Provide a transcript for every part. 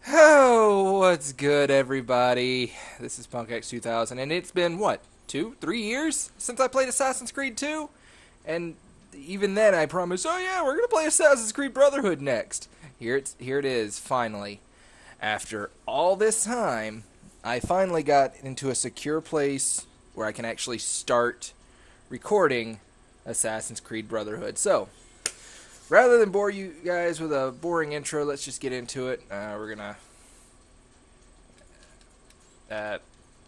Oh, what's good, everybody? This is PunkX 2000, and it's been, what, 3 years since I played Assassin's Creed 2? And even then, I promised, oh yeah, we're gonna play Assassin's Creed Brotherhood next. Here it is, finally. After all this time, I finally got into a secure place where I can actually start recording Assassin's Creed Brotherhood. So, rather than bore you guys with a boring intro, let's just get into it. That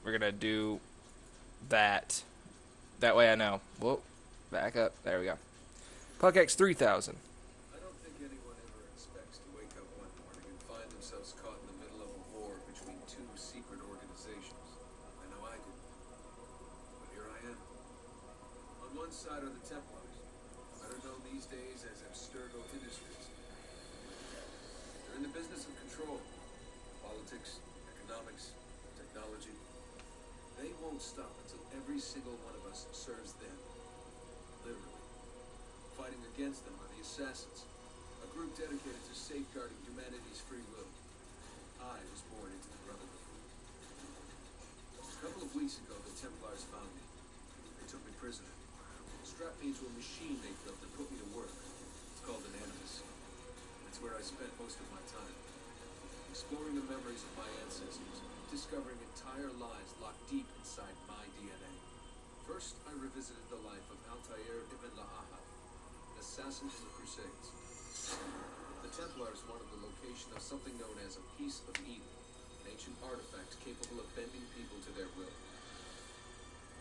we're gonna do that. That way I know. Whoa, back up. There we go. PuckX 3000. I don't think anyone ever expects to wake up one morning and find themselves caught in the middle of a war between two secret organizations. I know I didn't. But here I am. On one side are the Templars, better known these days as Abstergo Industries. They're in the business of control. Politics, economics, technology. They won't stop until every single one of us serves them. Literally. Fighting against them are the Assassins, a group dedicated to safeguarding humanity's free will. I was born into the Brotherhood. A couple of weeks ago, the Templars found me. They took me prisoner. Strapped me into a machine they built and put me to work. It's called an animus. It's where I spent most of my time. Exploring the memories of my ancestors, discovering entire lives locked deep inside my DNA. First, I revisited the life of Altair ibn Lahahab, an assassin in the Crusades. The Templars wanted the location of something known as a Piece of Eden, an ancient artifact capable of bending people to their will.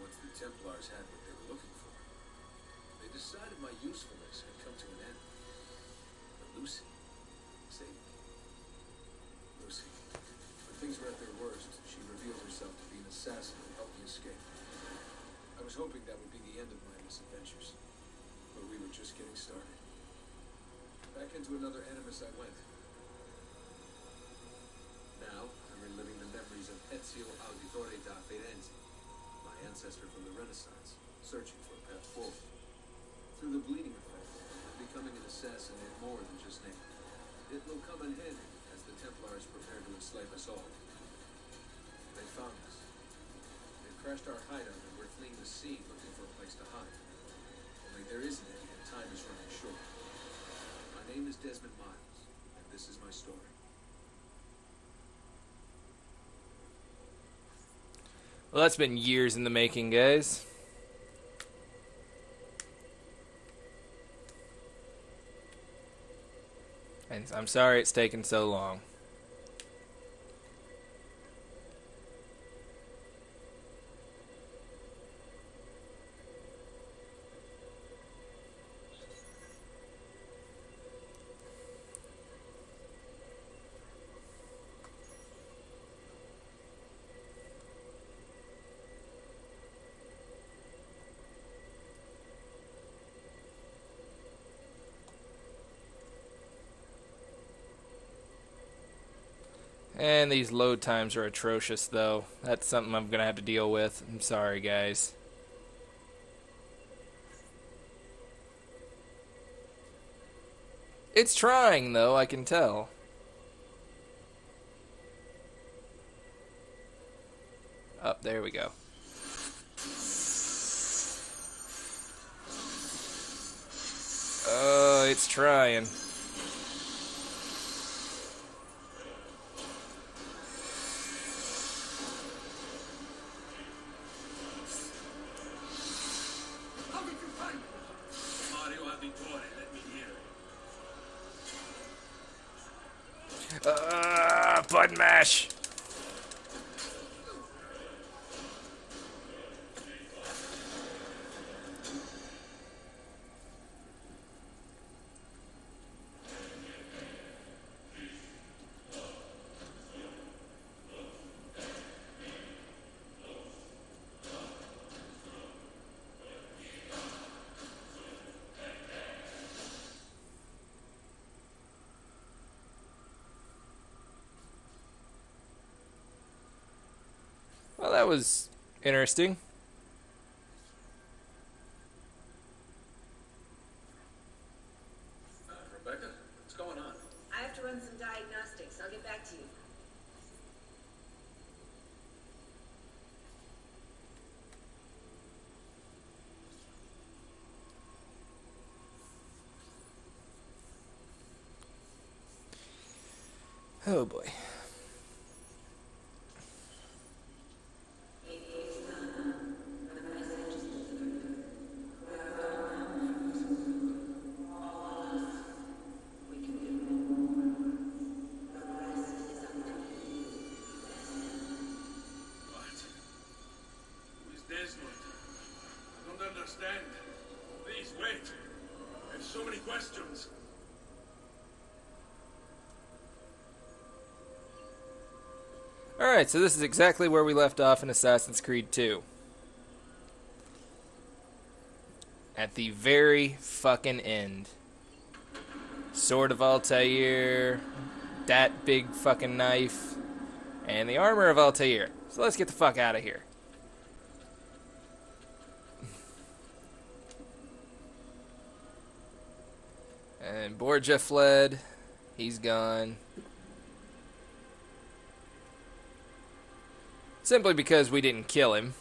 Once the Templars had what they were looking for, they decided my usefulness had come to an end. But Lucy saved me. Lucy. When things were at their worst, she revealed herself to be an assassin and helped me escape. I was hoping that would be the end of my misadventures, but we were just getting started. Back into another animus I went. Now, I'm reliving the memories of Ezio Auditore da Firenze, my ancestor from the Renaissance, searching for a path forward. Through the bleeding effect, I'm becoming an assassin in more than just name. It will come in handy as the Templars prepare to enslave us all. They found us. They've crashed our hideout and we're fleeing the scene looking for a place to hide. Only there isn't any and time is running short. My name is Desmond Miles, and this is my story. Well, that's been years in the making, guys. And I'm sorry it's taken so long. And these load times are atrocious, though. That's something I'm going to have to deal with. I'm sorry, guys. It's trying, though, I can tell. Up, there we go. Oh, it's trying. How did you find me? Mario Auditore, let me hear it. Button mash. Well, that was interesting. Rebecca, what's going on? I have to run some diagnostics. I'll get back to you. Oh boy. What? Who is Desmond? I don't understand. Please wait. I have so many questions. Alright, so this is exactly where we left off in Assassin's Creed 2. At the very fucking end. Sword of Altair, that big fucking knife, and the armor of Altair. So let's get the fuck out of here. And Borgia fled. He's gone. Simply because we didn't kill him.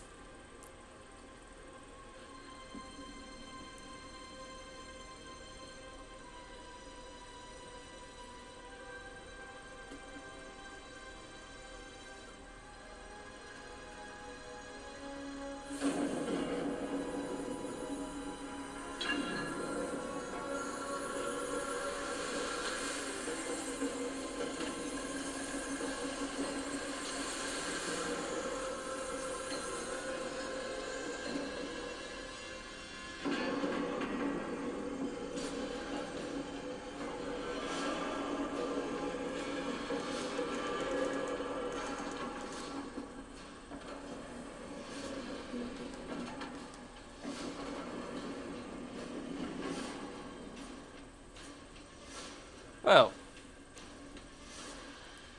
Well,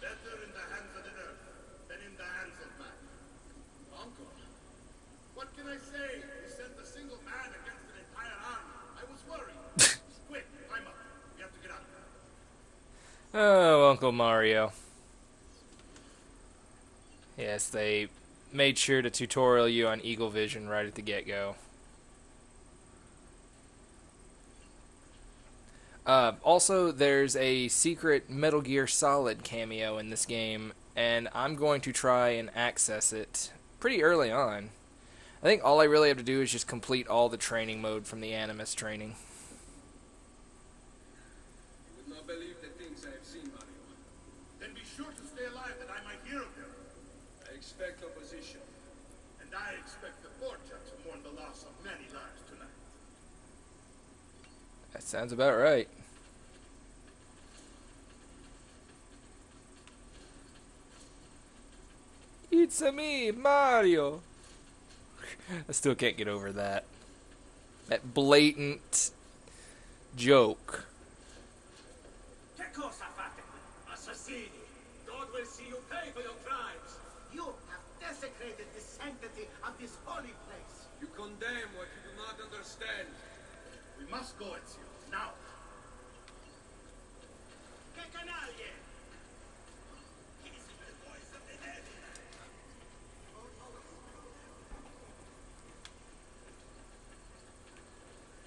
Better in the hands of the earth than in the hands of man. Uncle, what can I say? You sent a single man against an entire army. I was worried. Quick, climb up. We have to get out. oh, Uncle Mario. Yes, they made sure to tutorial you on Eagle Vision right at the get-go. Also, there's a secret Metal Gear Solid cameo in this game, and I'm going to try and access it pretty early on. I think all I really have to do is just complete all the training mode from the Animus training. You would not believe the things I have seen, Mario. Then be sure to stay alive that I might hear of them. I expect opposition. And I expect the Borgia to mourn the loss of many lives tonight. That sounds about right. It's me, Mario. I still can't get over that. That blatant joke. Che cosa fate? Assassini! God will see you pay for your crimes! You have desecrated the sanctity of this holy place! You condemn what you do not understand. We must go, Ezio. Now. Che canaglie! This is the voice of the dead!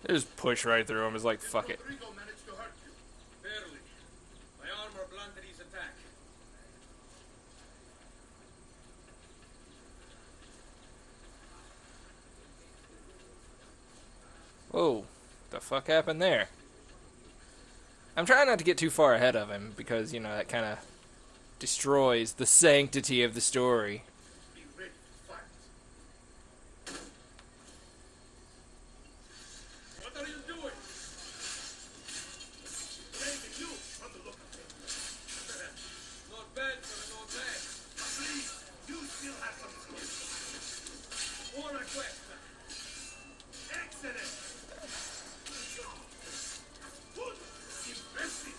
They just push right through him. It's like, fuck it. Rodrigo managed to hurt you. Barely. My armor blunted his attack. Whoa. The fuck happened there? I'm trying not to get too far ahead of him because, you know, that kind of destroys the sanctity of the story. Be ready to fight. What are you doing? Saving you from the look of it. Not bad for an old man. Please, you still have some skills. Buona questa. Excellent. Good. Impressive.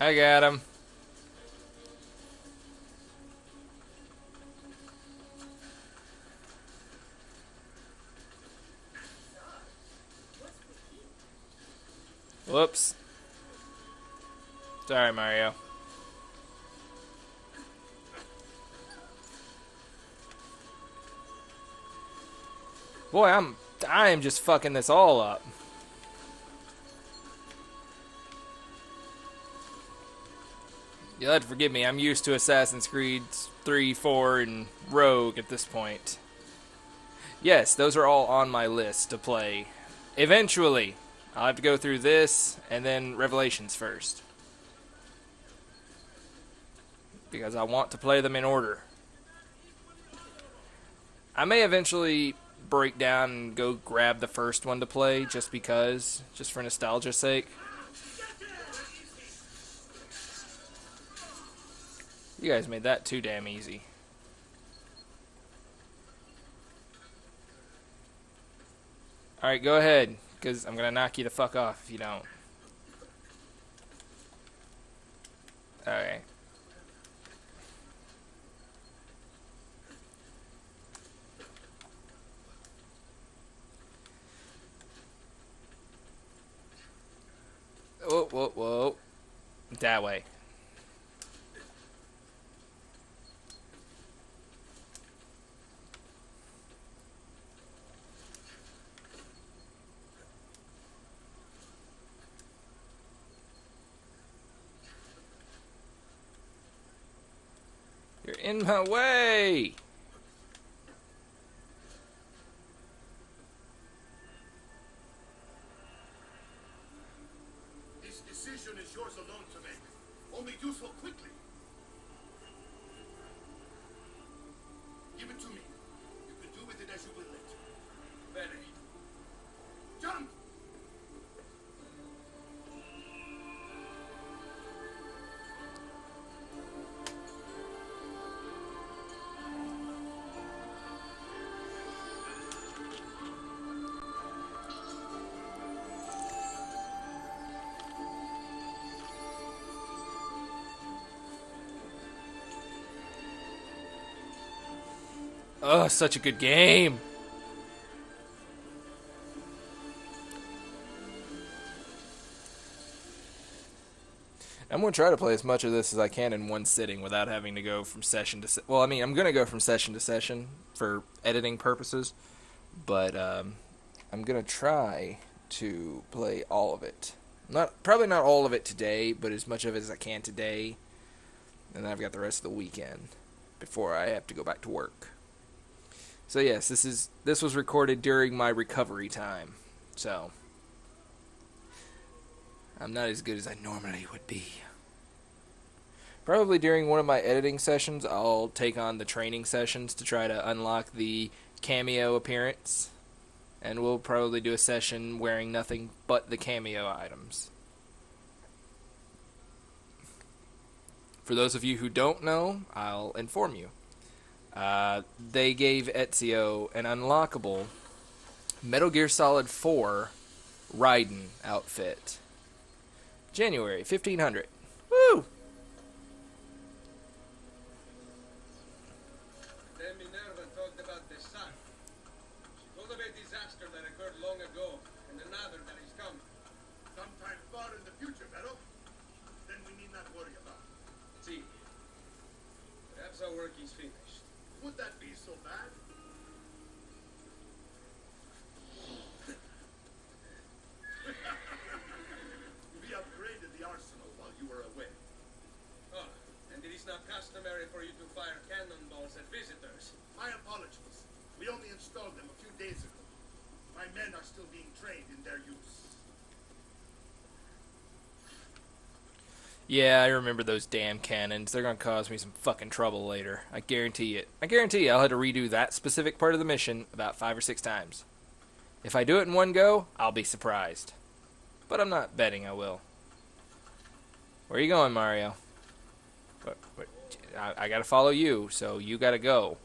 I got him. Whoops. Sorry, Mario. Boy, I am just fucking this all up. You'll have to forgive me. I'm used to Assassin's Creed 3, 4, and Rogue at this point. Yes, those are all on my list to play. Eventually, I'll have to go through this and then Revelations first. Because I want to play them in order. I may eventually break down and go grab the first one to play just because, just for nostalgia's sake. You guys made that too damn easy. Alright, go ahead, because I'm going to knock you the fuck off if you don't. Okay. Whoa, whoa, whoa. That way. You're in my way! This decision is yours alone to make. Only do so quickly. Give it to me. You can do with it as you will later. Benny. Jump! Oh, such a good game. I'm going to try to play as much of this as I can in one sitting without having to go from session to well, I mean, I'm going to go from session to session for editing purposes, but I'm going to try to play all of it. Probably not all of it today, but as much of it as I can today, and then I've got the rest of the weekend before I have to go back to work. So yes, this was recorded during my recovery time. So I'm not as good as I normally would be. Probably during one of my editing sessions, I'll take on the training sessions to try to unlock the cameo appearance. And we'll probably do a session wearing nothing but the cameo items. For those of you who don't know, I'll inform you. They gave Ezio an unlockable Metal Gear Solid 4 Raiden outfit. January 1500. Woo! Then Minerva talked about the sun. She told of a disaster that occurred long ago, and another that is coming. Sometime far in the future, Vero. Then we need not worry about it. See, perhaps our work is finished. Would that be so bad? We upgraded the arsenal while you were away. Oh, and it is not customary for you to fire cannonballs at visitors. My apologies. We only installed them a few days ago. My men are still being trained in their use. Yeah, I remember those damn cannons. They're gonna cause me some fucking trouble later. I guarantee it. I guarantee you I'll have to redo that specific part of the mission about 5 or 6 times. If I do it in one go, I'll be surprised. But I'm not betting I will. Where are you going, Mario? I gotta follow you, so you gotta go.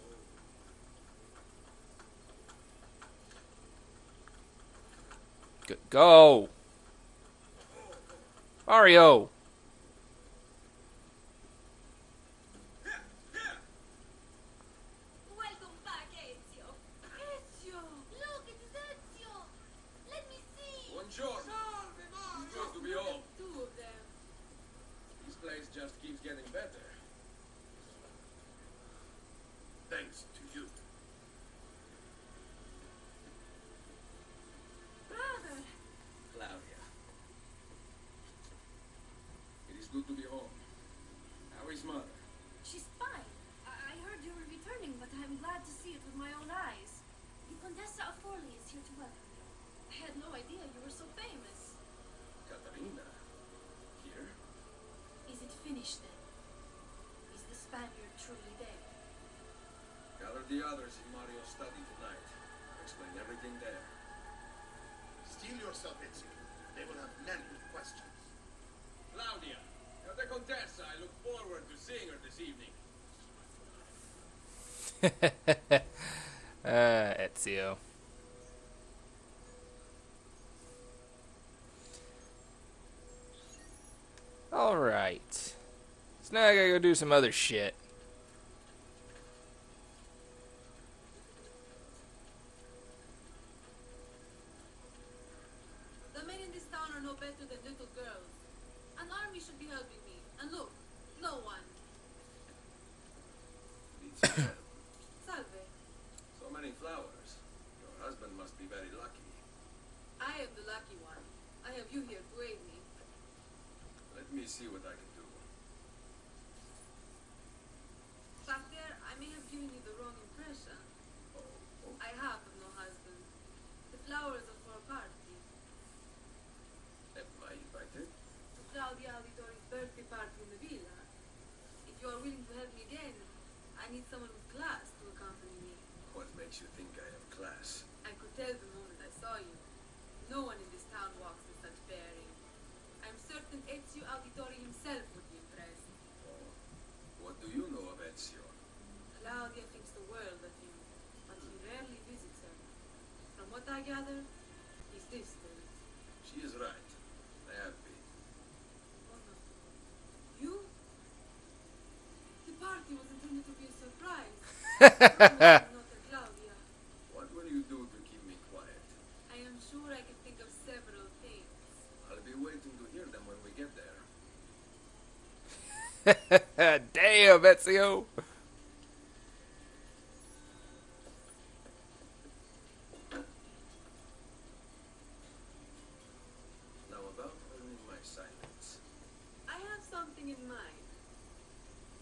Go! Mario! Welcome back, Ezio. Ezio! Look, it is Ezio! Let me see! Buongiorno. I had no idea you were so famous. Katarina, here? Is it finished then? Is the Spaniard truly dead? Gather the others in Mario's study tonight. Explain everything there. Steel yourself, Ezio. They will have many questions. Claudia, you're the Contessa. I look forward to seeing her this evening. Ezio. Alright. So now I gotta go do some other shit. The men in this town are no better than little girls. An army should be helping me. And look, no one. Needs some help. Salve. So many flowers. Your husband must be very lucky. I am the lucky one. I have you here to aid me. Let me see what I can do. Back there, I may have given you the wrong impression. Oh, I have no husband. The flowers are for a party. am I invited? To Claudia Auditori's birthday party in the villa. If you are willing to help me again, I need someone with class to accompany me. What makes you think I have class? I could tell the moment I saw you. No one in this town walks with such bearing. I'm certain Ezio Auditori himself would be impressed. Oh, what do you know of Ezio? Claudia thinks the world of him, but he rarely visits her. From what I gather, he's distant. She is right. I have been. Oh no. You? The party was intended to be a surprise. Not a Claudia. What will you do to keep me quiet? I am sure I can think of several things. I'll be waiting to hear them when we get there. Damn, Ezio. Now about earning my silence. I have something in mind.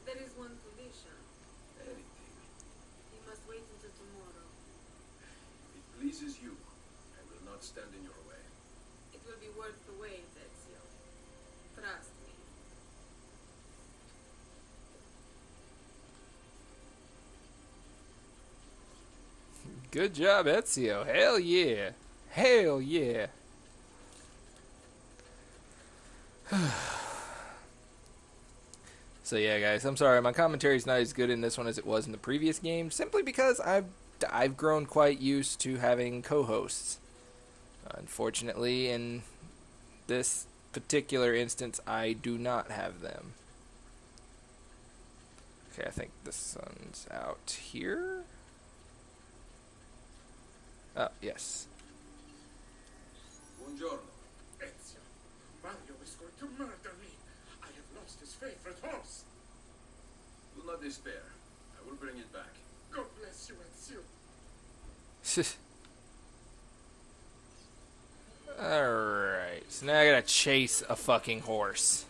There is one condition. Anything. You must wait until tomorrow. If it pleases you, I will not stand in your way. It will be worth the wait, Ezio. Trust me. Good job, Ezio. Hell yeah. Hell yeah. So yeah, guys, I'm sorry. My commentary's not as good in this one as it was in the previous game, simply because I've grown quite used to having co-hosts. Unfortunately, in this particular instance, I do not have them. Okay, I think the sun's out here. Oh, yes. Buongiorno. Ezio, Mario is going to murder me. I have lost his favorite horse. Do not despair. I will bring it back. God bless you, Ezio. Alright, so now I gotta chase a fucking horse.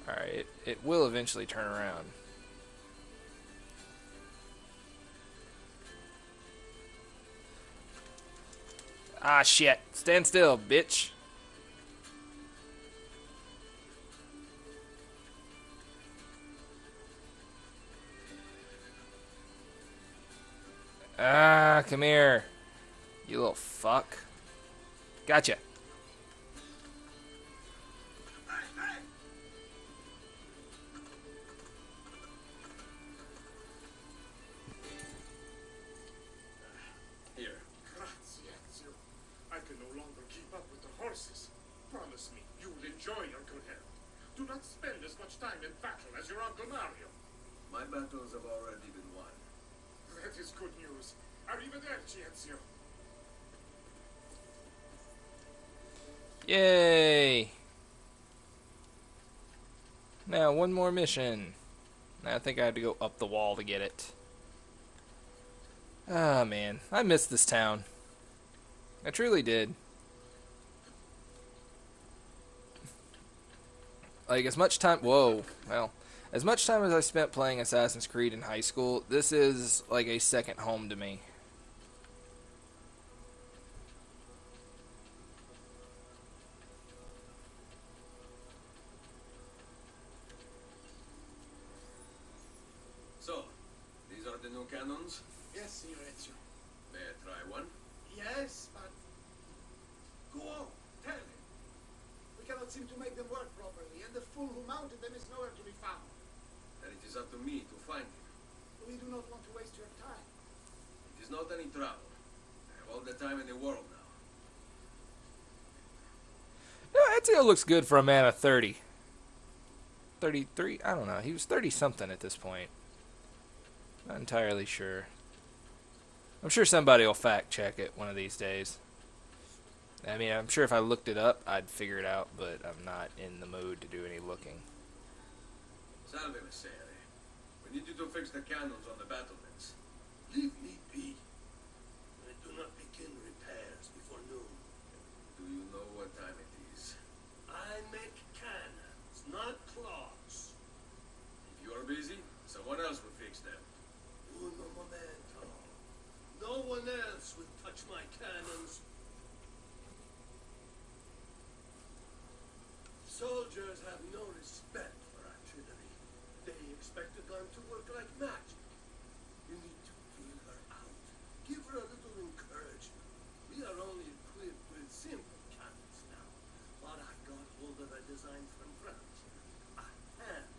Alright, it will eventually turn around. Ah, shit. Stand still, bitch. Ah, come here. You little fuck. Gotcha. Here. Grazie, Ezio. I can no longer keep up with the horses. Promise me you will enjoy your good health. Do not spend as much time in battle as your Uncle Mario. My battles have already been won. That is good news. Arrivederci, Ezio. Yay! Now, one more mission. I think I had to go up the wall to get it. Ah, man. I miss this town. I truly did. Like, as much time... Whoa. Well, as much time as I spent playing Assassin's Creed in high school, this is like a second home to me. cannons? Yes, Signor Ezio. May I try one? Yes, but... Go on, tell him. We cannot seem to make them work properly, and the fool who mounted them is nowhere to be found. Then it is up to me to find him. We do not want to waste your time. It is not any trouble. I have all the time in the world now. No, Ezio looks good for a man of 30. 33? I don't know. He was 30-something at this point. Not entirely sure. I'm sure somebody will fact-check it one of these days. I mean, I'm sure if I looked it up, I'd figure it out, but I'm not in the mood to do any looking. Salve, Messere. We need you to fix the cannons on the battlements. Leave me be. I do not begin repairs before noon. Do you know what time it is? I make cannons, not clocks. If you are busy, someone else will fix them. Uno momento. No one else will touch my cannons. Soldiers have no respect for artillery. They expect a gun to work like magic. You need to feel her out. Give her a little encouragement. We are only equipped with simple cannons now. But I got hold of a design from France. A hand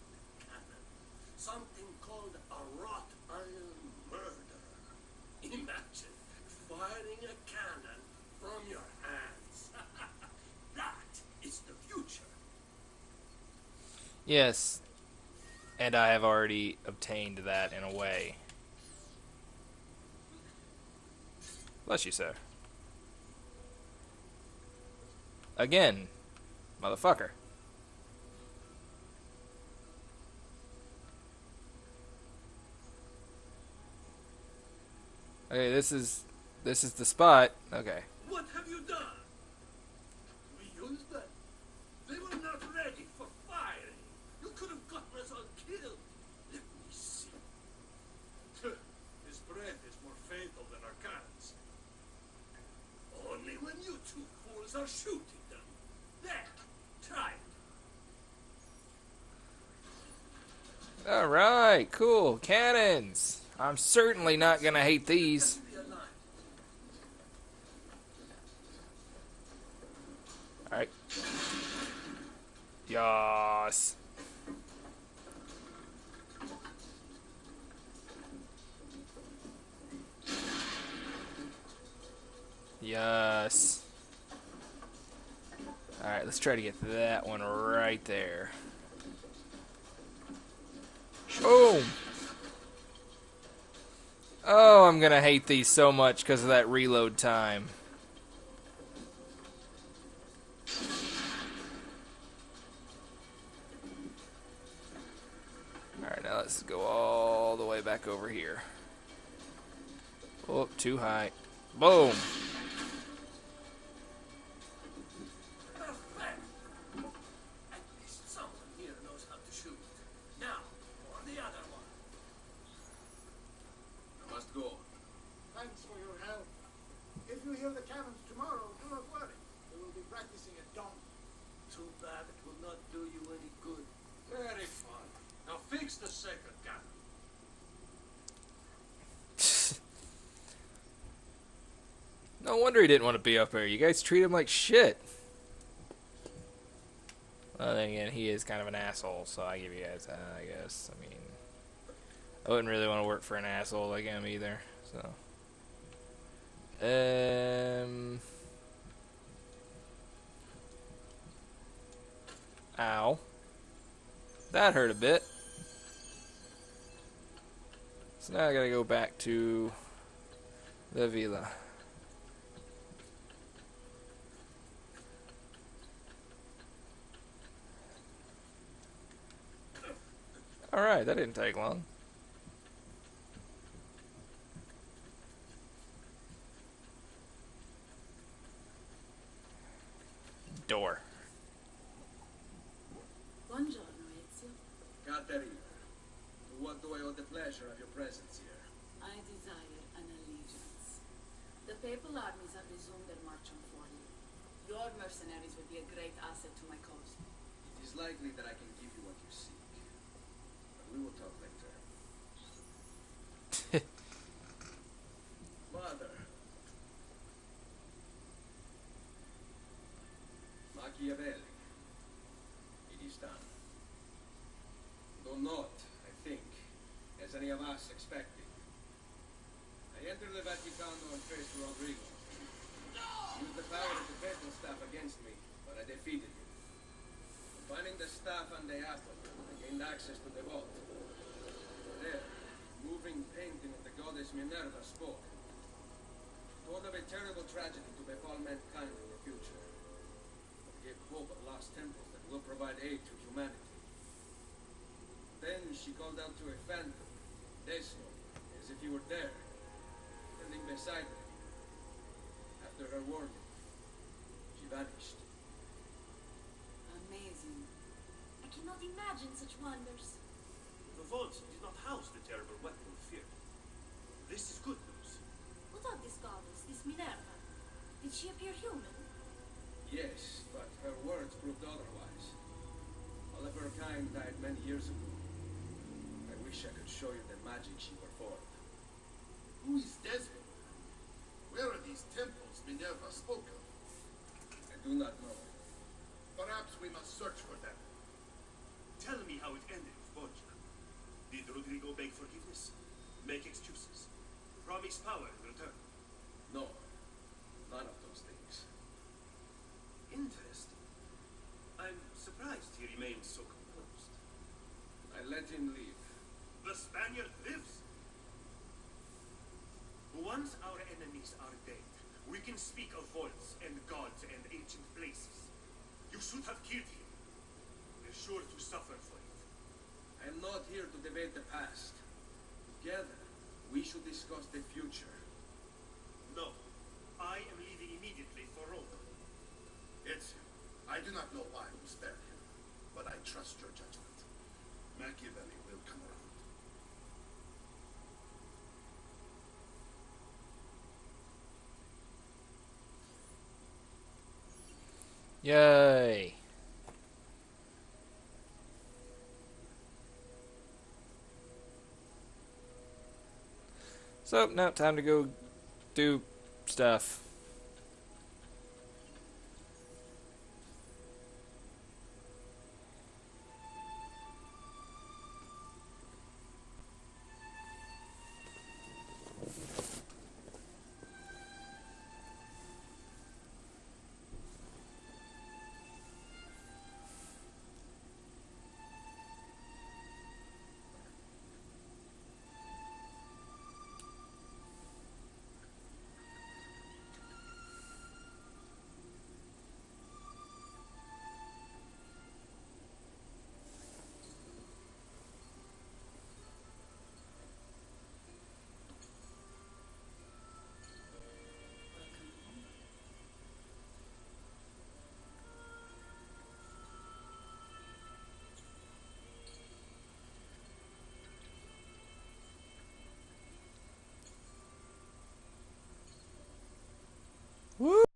cannon. Something called a wrought iron murderer. Imagine firing a cannon from your hands. That is the future. Yes, and I have already obtained that in a way. Bless you, sir. Again, motherfucker. Okay, this is the spot. Okay. What have you done? We used them. They were not ready for firing. You could have gotten us all killed. Let me see. His breath is more fatal than our cannons. Only when you two fools are shooting them. There, try it. Alright, cool. Cannons. I'm certainly not gonna hate these. Be alive. Alright. Yas. Yes. Alright, let's try to get that one right there. Boom! Oh, I'm gonna hate these so much because of that reload time. Alright, now let's go all the way back over here. Oh, too high. Boom! Perfect. At least someone here knows how to shoot. Now, for the other one. I must go. Thanks for your help. If you hear the cannons tomorrow, do not worry. We will be practicing at dawn. Too bad it will not do you any good. Very fun. Now fix the second cannon. No wonder he didn't want to be up here. You guys treat him like shit. Well, then again, he is kind of an asshole, so I give you guys that, I guess. I mean, I wouldn't really want to work for an asshole like him either, so. Ow. That hurt a bit. So now I gotta go back to the villa. Alright, that didn't take long. Door. Buongiorno, Ezio. Caterina, to what do I owe the pleasure of your presence here? I desire an allegiance. The papal armies have resumed their march on Forli. Your mercenaries would be a great asset to my cause. It is likely that I can give you what you seek. But we will talk later. any of us expected. I entered the Vaticano and faced Rodrigo. He used the power of the papal staff against me, but I defeated him. Finding the staff and the apple, I gained access to the vault. There, moving painting of the goddess Minerva spoke. Told of a terrible tragedy to befall mankind in the future. Gave hope of lost temples that will provide aid to humanity. Then she called out to a phantom, Desno, as if he were there, standing beside her. After her warning, she vanished. Amazing. I cannot imagine such wonders. The vault did not house the terrible weapon of fear. This is good news. What of this goddess, this Minerva? Did she appear human? Yes, but her words proved otherwise. All of her kind died many years ago. I wish I could show you the magic she performed. Who is Desmond? Where are these temples Minerva spoke of? I do not know. Perhaps we must search for them. Tell me how it ended with Borgia. Did Rodrigo beg forgiveness? Make excuses? Promise power in return? No, none of those things. Interesting. I'm surprised he remains so composed. I let him leave. The Spaniard lives. Once our enemies are dead, we can speak of vaults and gods and ancient places. You should have killed him. We're sure to suffer for it. I am not here to debate the past. Together, we should discuss the future. No. I am leaving immediately for Rome. Ezio, I do not know why we spared him, but I trust your judgment. Machiavelli will come around. Yay. So, now time to go do stuff.